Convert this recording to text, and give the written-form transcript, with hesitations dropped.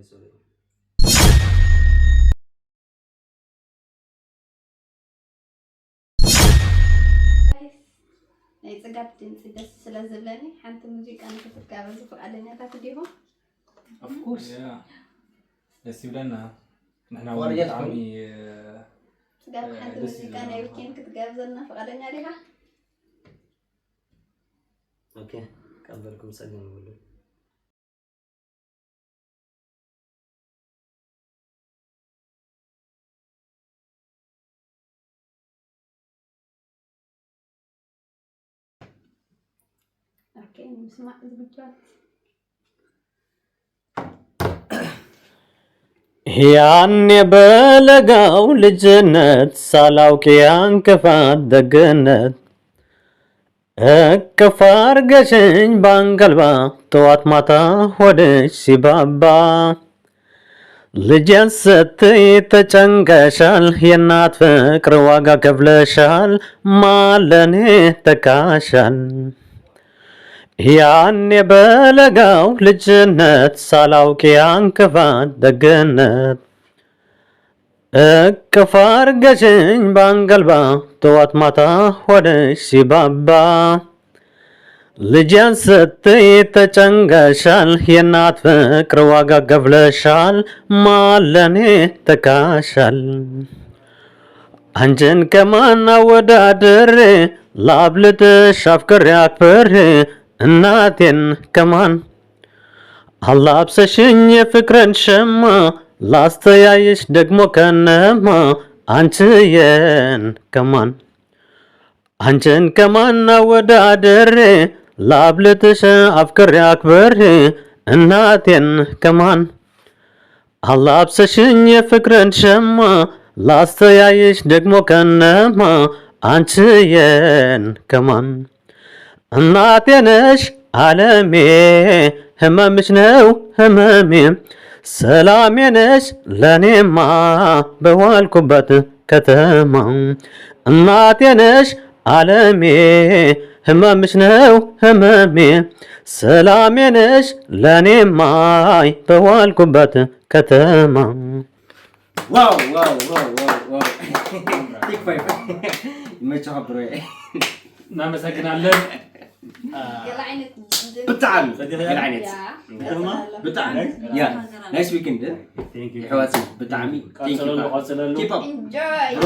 sorry. ናይ ጽጋብ ድምጽ ደስ ስለዝብለኒ ሓንቲ ሙዚቃ ንክትጋበዝ ፈቃደኛታት ዲሆም Of course. Yeah. ደስ ይብለና ንሕና ወርያት ብጣዕሚ ጽጋብ ሓንቲ ሙዚቃ ናይ ዊኬንድ ክትጋብዘልና ፈቃደኛ ዲኻ? Okay. ቀበልኩም ሰላም ይሁን። Okay, نسمع ዝግጅት ያኔ በለጋው ልጅነት ሳላውቅ ያን ክፋት ደግነት እቅፍ አርገሽኝ ባንቀልባ ጠዋት ማታ ሆድሽ ሲባባ ልጄን ስትይ ተጨንቀሻል የእናት ፍቅር ዋጋ ከፍለሻል ማለኔ ተካሻል ያኔ በለጋው ልጅነት ሳላውቅ ያን ክፋት ደግነት እቅፍ አርገሽኝ ባንቀልባ ጠዋት ማታ ሆድሽ ሲባባ ልጄን ስትይ ተጨንቀሻል የእናት ፍቅር ዋጋ ከፍለሻል ማለኔ ተካሻል አንቺን ከማን አወዳድሬ ላብልጥሽ አፍቅሬ አክብሬ እናቴን ከማን አላብሰሽኝ የፍቅርን ሸማ ላስተያየሽ ደግሞ ከነማ አንቺን ከማን አንቺን ከማን አወዳድሬ ላብልጥሽ አፍቅሬ አክብሬ እናቴን ከማን አላብሰሽኝ የፍቅርን ሸማ ላስተያየሽ ደግሞ ከነማ አንቺን ከማን እናቴ ነሽ ዓለሜ ህመምሽ ነው ህመሜ ሰላሜ ነሽ ለኔማ በዋልኩበት ከተማ እናቴ ነሽ ዓለሜ ህመምሽ ነው ህመሜ ሰላሜ ነሽ ለኔማ በዋልኩበት ከተማ ዋው ዋው ዋው ዋው ቲክ ፋይቭ ይመችህ ብሮ እናመሰግናለን بتعال العينات بتعال يا نايس ويكند ثانك يو حواسي بتعمي قاتلوا كيب اب enjoy